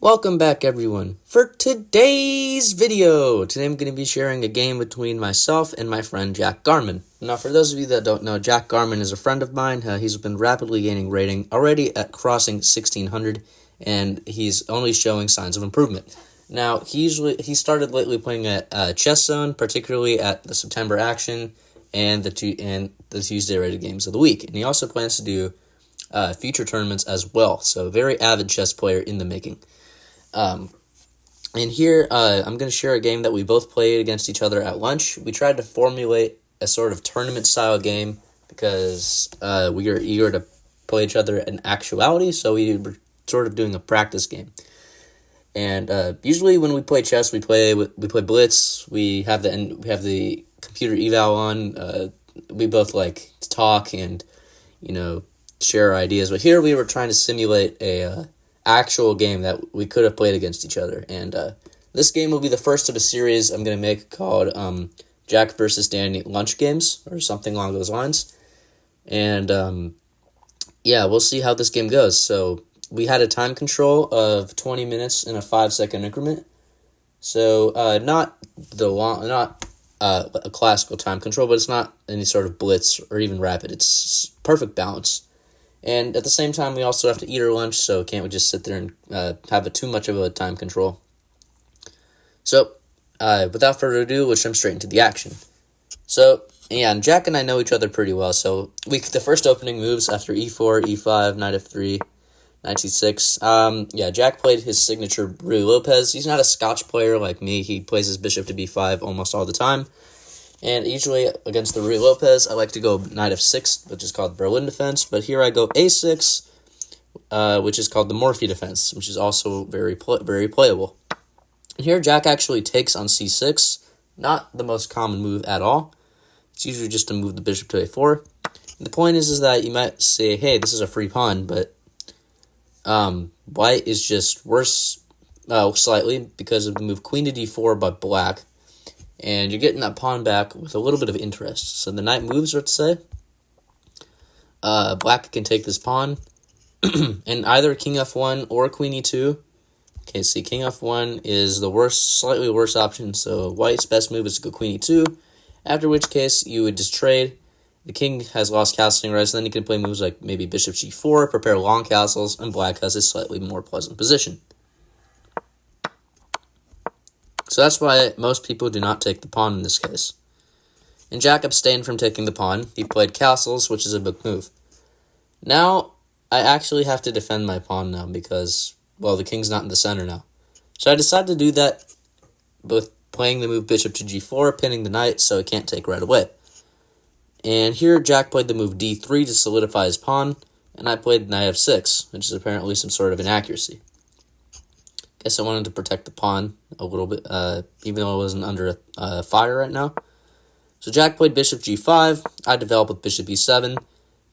Welcome back, everyone, for today's video. Today I'm going to be sharing a game between myself and my friend Jack Garman. Now, for those of you that don't know, Jack Garman is a friend of mine. He's been rapidly gaining rating, already at crossing 1600, and he's only showing signs of improvement. Now, he started lately playing at Chess Zone, particularly at the September Action and the Tuesday rated games of the week. And he also plans to do future tournaments as well. So, very avid chess player in the making. And here, I'm going to share a game that we both played against each other at lunch. We tried to formulate a sort of tournament-style game because we are eager to play each other in actuality, so we were sort of doing a practice game. And usually when we play chess, we play Blitz. We have the computer eval on. We both like to talk and share our ideas. But here we were trying to simulate a actual game that we could have played against each other. And this game will be the first of a series I'm going to make called Jack versus Danny Lunch Games, or something along those lines. And we'll see how this game goes. So we had a time control of 20 minutes in a 5-second increment. So not a classical time control, but it's not any sort of blitz or even rapid. It's perfect balance. And at the same time, we also have to eat our lunch, so can't we just sit there and have too much of a time control? So, without further ado, let's jump straight into the action. So, and Jack and I know each other pretty well, so the first opening moves after e4, e5, knight f3, knight c6. Jack played his signature Ruy Lopez. He's not a Scotch player like me. He plays his bishop to b5 almost all the time. And usually against the Ruy Lopez, I like to go knight f6, which is called Berlin defense. But here I go a6, which is called the Morphy defense, which is also very playable. And here Jack actually takes on c6, not the most common move at all. It's usually just to move the bishop to a4. And the point is that you might say, hey, this is a free pawn, but white is just worse slightly because of the move queen to d4 by black. And you're getting that pawn back with a little bit of interest. So the knight moves, let's say. Black can take this pawn. And either king f1 or queen e2. Okay, see, king f1 is the slightly worse option. So white's best move is to go queen e2. After which case, you would just trade. The king has lost castling rights. And then you can play moves like maybe bishop g4, prepare long castles. And black has a slightly more pleasant position. So that's why most people do not take the pawn in this case. And Jack abstained from taking the pawn. He played castles, which is a big move. Now, I actually have to defend my pawn now because, well, the king's not in the center now. So I decided to do that with playing the move bishop to g4, pinning the knight so it can't take right away. And here Jack played the move d3 to solidify his pawn, and I played knight f6, which is apparently some sort of inaccuracy. Guess I wanted to protect the pawn a little bit, even though I wasn't under fire right now. So Jack played bishop g5. I developed with bishop e7,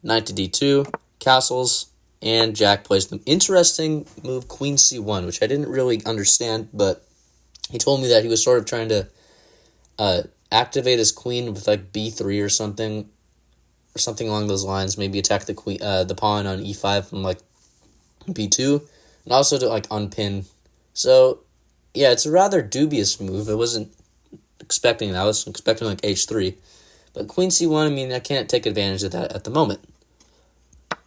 knight to d2, castles, and Jack plays the interesting move queen c1, which I didn't really understand, but he told me that he was sort of trying to activate his queen with like b3 or something along those lines. Maybe attack the pawn on e5 from like b2, and also to like unpin. So, yeah, it's a rather dubious move. I wasn't expecting that. I was expecting like h3. But queen c1, I can't take advantage of that at the moment.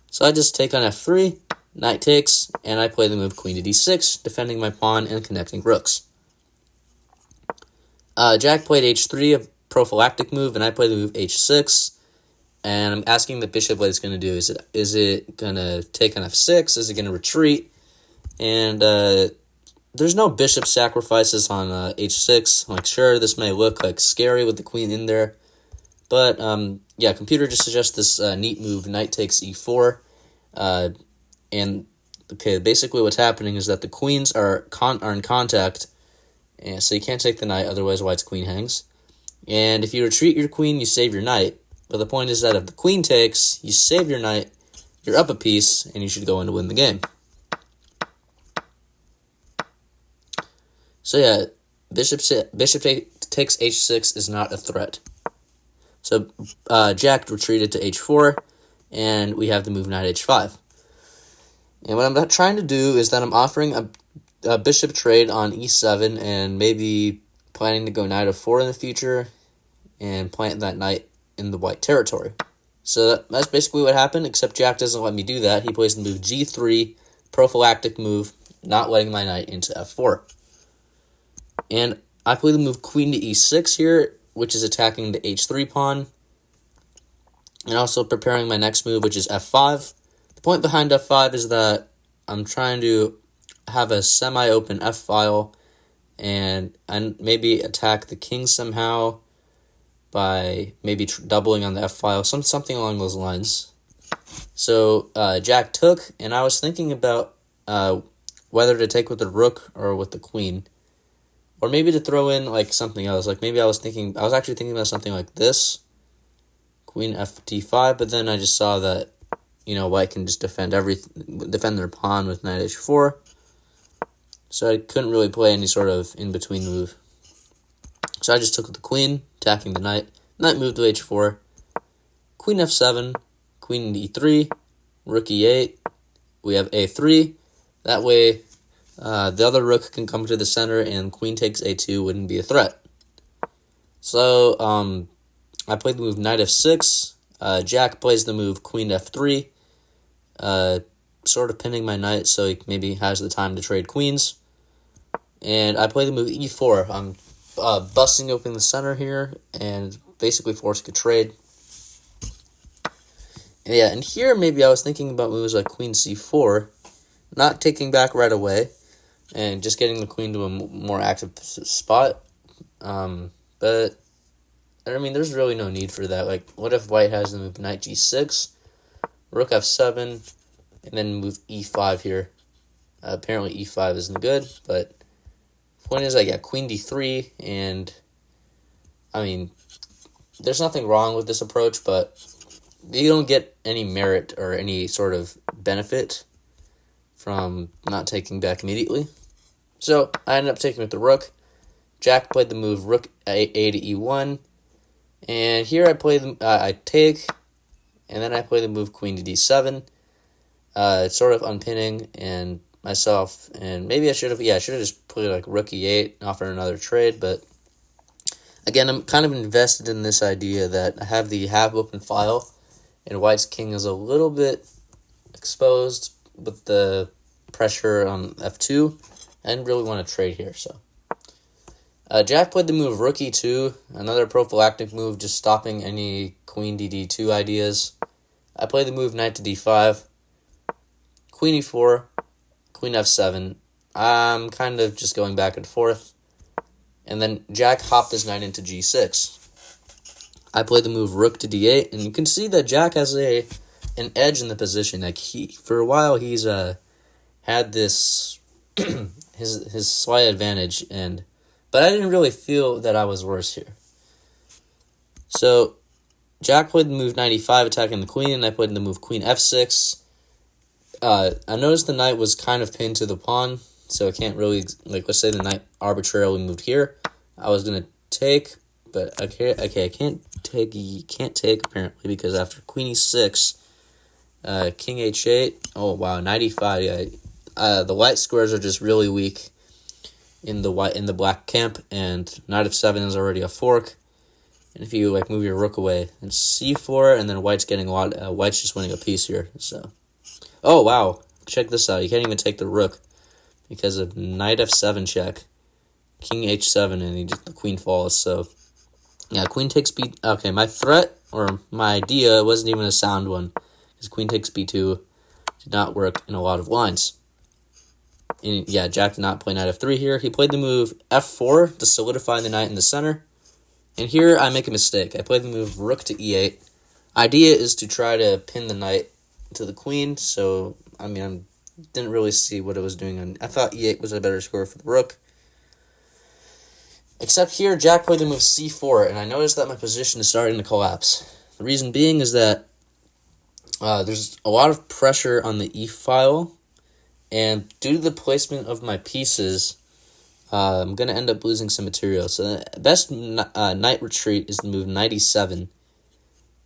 So I just take on f3, knight takes, and I play the move queen to d6, defending my pawn and connecting rooks. Jack played h3, a prophylactic move, and I played the move h6. And I'm asking the bishop what it's going to do. Is it going to take on f6? Is it going to retreat? And there's no bishop sacrifices on h6. Like, sure, this may look like scary with the queen in there. But, computer just suggests this neat move, knight takes e4. Basically what's happening is that the queens are in contact. And so you can't take the knight, otherwise white's queen hangs. And if you retreat your queen, you save your knight. But the point is that if the queen takes, you save your knight, you're up a piece, and you should go in to win the game. So yeah, bishop takes h6 is not a threat. So Jack retreated to h4, and we have the move knight h5. And what I'm trying to do is that I'm offering bishop trade on e7 and maybe planning to go knight f4 in the future and plant that knight in the white territory. So that's basically what happened, except Jack doesn't let me do that. He plays the move g3, prophylactic move, not letting my knight into f4. And I play the move queen to e6 here, which is attacking the h3 pawn, and also preparing my next move, which is f5. The point behind f5 is that I'm trying to have a semi-open f-file and maybe attack the king somehow by maybe doubling on the f-file, something along those lines. So Jack took, and I was thinking about whether to take with the rook or with the queen, or maybe to throw in like something else. Like maybe I was actually thinking about something like this, queen f5, but then I just saw that, white can just defend their pawn with knight h4. So I couldn't really play any sort of in-between move. So I just took with the queen, attacking the knight. Knight moved to h4. Queen f7, queen e3, rook e8. We have a3. That way, the other rook can come to the center, and queen takes a2 wouldn't be a threat. So I played the move knight f6. Jack plays the move queen f3, sort of pinning my knight so he maybe has the time to trade queens. And I play the move e4. I'm busting open the center here and basically forcing a trade. And here maybe I was thinking about moves like queen c4, not taking back right away, and just getting the queen to a more active spot. But I mean, there's really no need for that. Like, what if white has the move knight g6, rook f7, and then move e5 here? Apparently e5 isn't good, but the point is I got queen d3, and I mean, there's nothing wrong with this approach, but you don't get any merit or any sort of benefit from not taking back immediately. So I ended up taking with the rook. Jack played the move rook a to e1, and here I play I take, and then I play the move queen to d7. It's sort of unpinning and myself, and maybe I should have just played like rook e8, offer another trade, but again, I'm kind of invested in this idea that I have the half-open file, and white's king is a little bit exposed with the pressure on f2. I didn't really want to trade here, so. Jack played the move rook e2, another prophylactic move, just stopping any queen dd2 ideas. I played the move knight to d5, queen e4, queen f7. I'm kind of just going back and forth. And then Jack hopped his knight into g6. I played the move rook to d8, and you can see that Jack has an edge in the position. Like for a while, he's had this his slight advantage, but I didn't really feel that I was worse here. So Jack played the move knight e5, attacking the queen, and I played the move queen f6. I noticed the knight was kind of pinned to the pawn, so I can't really, like, let's say the knight arbitrarily moved here. I was going to take, but I can't take apparently, because after queen e6, king h8, oh wow, knight e5, yeah. The white squares are just really weak in the black camp, and knight f7 is already a fork. And if you like move your rook away, it's c4, and then white's getting white's just winning a piece here. So, oh wow, check this out. You can't even take the rook because of knight f7 check, king h7, and the queen falls. So yeah, queen takes b. Okay, my threat or my idea wasn't even a sound one, because queen takes b2 did not work in a lot of lines. And yeah, Jack did not play knight f3 here. He played the move f4 to solidify the knight in the center. And here I make a mistake. I played the move rook to e8. Idea is to try to pin the knight to the queen. So, I mean, I didn't really see what it was doing. I thought e8 was a better score for the rook. Except here, Jack played the move c4, and I noticed that my position is starting to collapse. The reason being is that there's a lot of pressure on the e-file, and due to the placement of my pieces, I'm going to end up losing some material. So the best knight retreat is the move knight e7.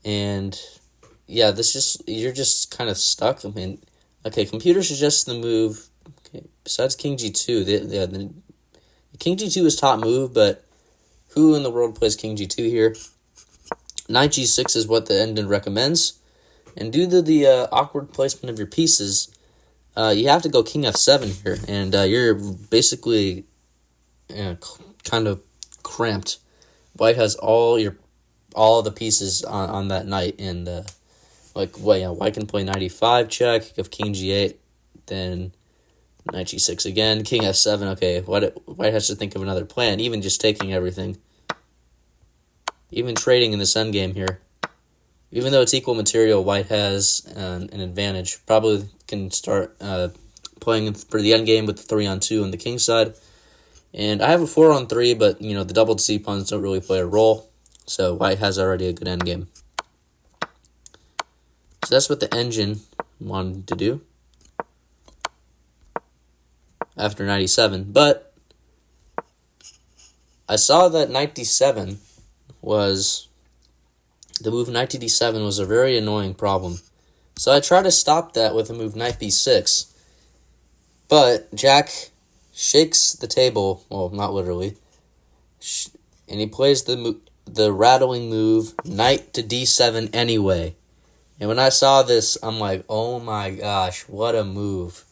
And yeah, you're just kind of stuck. I mean, okay, computer suggests the move Okay, besides king g2, the king g2 is top move, but who in the world plays king g2 here? Knight g6 is what the engine recommends. And due to the awkward placement of your pieces, you have to go king f7 here. And you're basically kind of cramped. White has all the pieces on that knight. And white can play knight e5 check, if king g8, then knight g6 again, king f7. Okay, white has to think of another plan, even just taking everything. Even trading in this endgame here. Even though it's equal material, white has an advantage. Probably can start playing for the endgame with the 3-on-2 on the king side. And I have a 4-on-3, but the doubled c-pawns don't really play a role. So white has already a good endgame. So that's what the engine wanted to do after knight e7. But I saw that knight d7 was... The move knight to d7 was a very annoying problem. So I tried to stop that with the move knight b6. But Jack shakes the table, well, not literally, and he plays the rattling move knight to d7 anyway. And when I saw this, I'm like, oh my gosh, what a move.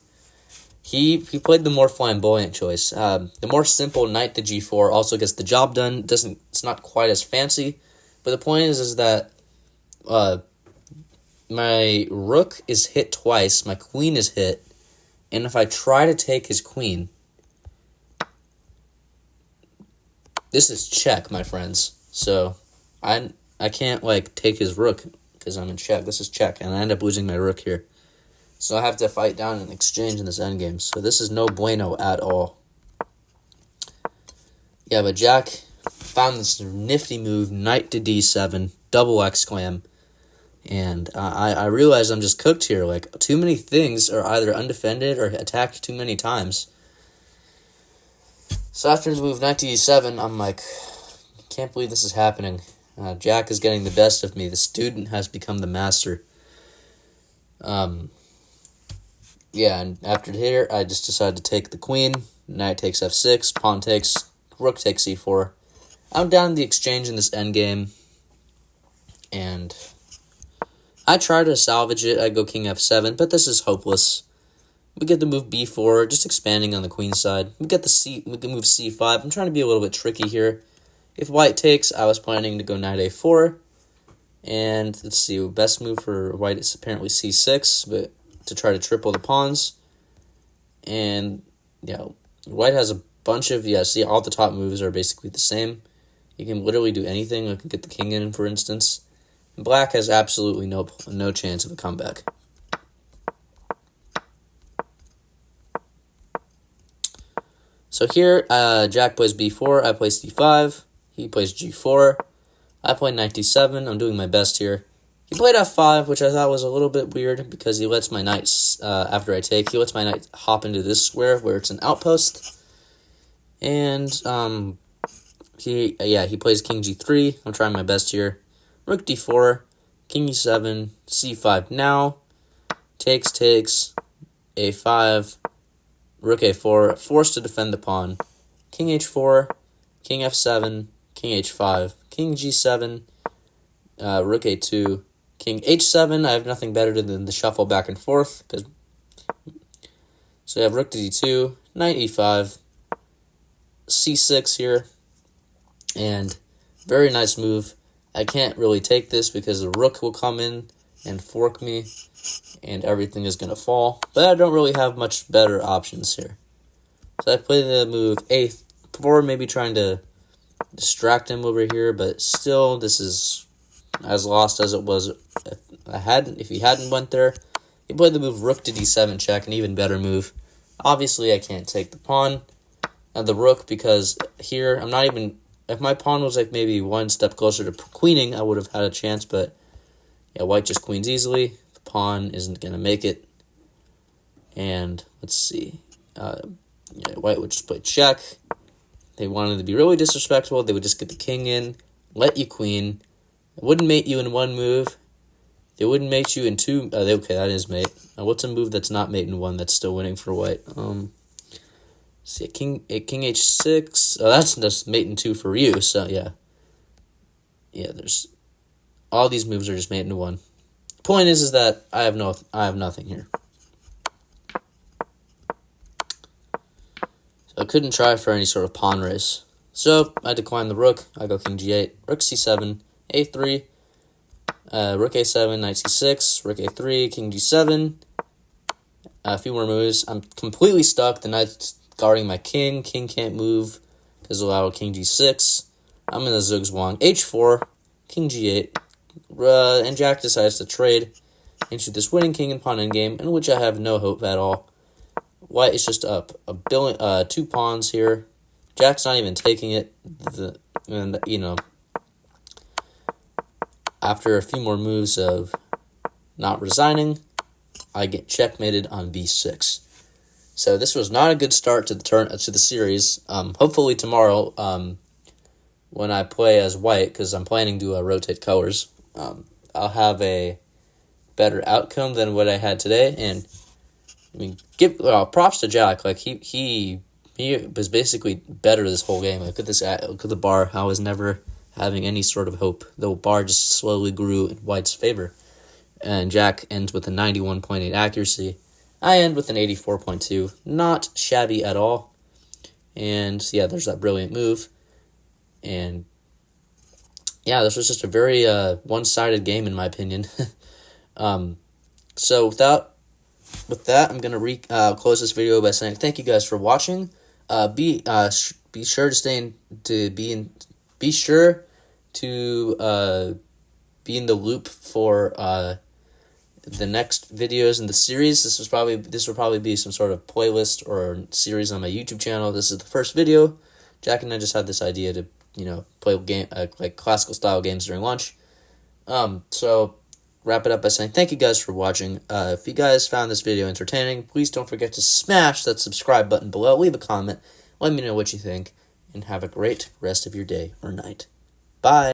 He played the more flamboyant choice. The more simple knight to g4 also gets the job done. It's not quite as fancy. But the point is that my rook is hit twice, my queen is hit, and if I try to take his queen, this is check, my friends. So I can't take his rook because I'm in check. This is check, and I end up losing my rook here. So I have to fight down an exchange in this endgame. So this is no bueno at all. Yeah, but Jack found this nifty move, knight to d7, double exclam, and I realized I'm just cooked here. Too many things are either undefended or attacked too many times. So after the move knight to e7, I'm like, can't believe this is happening. Jack is getting the best of me. The student has become the master. Yeah, and after here, I just decided to take the queen. Knight takes f6, pawn takes, rook takes e4. I'm down in the exchange in this endgame, and I try to salvage it. I go king f7, but this is hopeless. We get the move b4, just expanding on the queen side. We can move c5. I'm trying to be a little bit tricky here. If white takes, I was planning to go knight a4, and let's see, best move for white is apparently c6, but to try to triple the pawns. And yeah, white has a bunch of, see, all the top moves are basically the same. You can literally do anything. I can get the king in, for instance. And black has absolutely no chance of a comeback. So here, Jack plays b4, I play c5, he plays g4, I play knight d7, I'm doing my best here. He played f5, which I thought was a little bit weird, because he lets my knight, after I take, he lets my knight hop into this square, where it's an outpost. And, he plays king g3, I'm trying my best here. Rook d4, king e7, c5 now, takes, a5, rook a4, forced to defend the pawn, king h4, king f7, king h5, king g7, rook a2, king h7. I have nothing better than the shuffle back and forth. So you have rook to d2, knight e5, c6 here, and very nice move. I can't really take this because the rook will come in and fork me, and everything is going to fall. But I don't really have much better options here. So I play the move a4, maybe trying to distract him over here, but still, this is as lost as it was if he hadn't went there. He played the move rook to d7 check, an even better move. Obviously, I can't take the pawn and the rook because here, I'm not even... If my pawn was maybe one step closer to queening, I would have had a chance, but yeah, white just queens easily. The pawn isn't going to make it. And let's see. White would just play check. They wanted to be really disrespectful. They would just get the king in, let you queen. It wouldn't mate you in one move. They wouldn't mate you in 2. Okay, that is mate. What's a move that's not mate in 1 that's still winning for white? See, king h6. Oh, that's just mate in 2 for you. So yeah, there's all these moves are just mate in 1. Point is that I have nothing here. So I couldn't try for any sort of pawn race. So I decline the rook. I go king g8, rook c7, a3, rook a7, knight c6, rook a3, king g7. A few more moves. I'm completely stuck. The knight's guarding my king. King can't move because allow king g6. I'm in the zugzwang. h4, king g8, and Jack decides to trade into this winning king and pawn endgame, in which I have no hope at all. White is just up 2 pawns here. Jack's not even taking it. After a few more moves of not resigning, I get checkmated on b6. So this was not a good start to the series. Hopefully tomorrow, when I play as white, because I'm planning to rotate colors, I'll have a better outcome than what I had today. And I mean, give props to Jack. Like he was basically better this whole game. Look at the bar. I was never having any sort of hope. The bar just slowly grew in white's favor. And Jack ends with a 91.8 accuracy. I end with an 84.2. Not shabby at all. And yeah, there's that brilliant move. And yeah, this was just a very one-sided game in my opinion. So with that, I'm gonna close this video by saying thank you guys for watching. Be sure to be in the loop for the next videos in the series. This will probably be some sort of playlist or series on my YouTube channel. This is the first video. Jack and I just had this idea to play like classical style games during lunch. So wrap it up by saying thank you guys for watching. If you guys found this video entertaining, please don't forget to smash that subscribe button below. Leave a comment. Let me know what you think, and have a great rest of your day or night. Bye.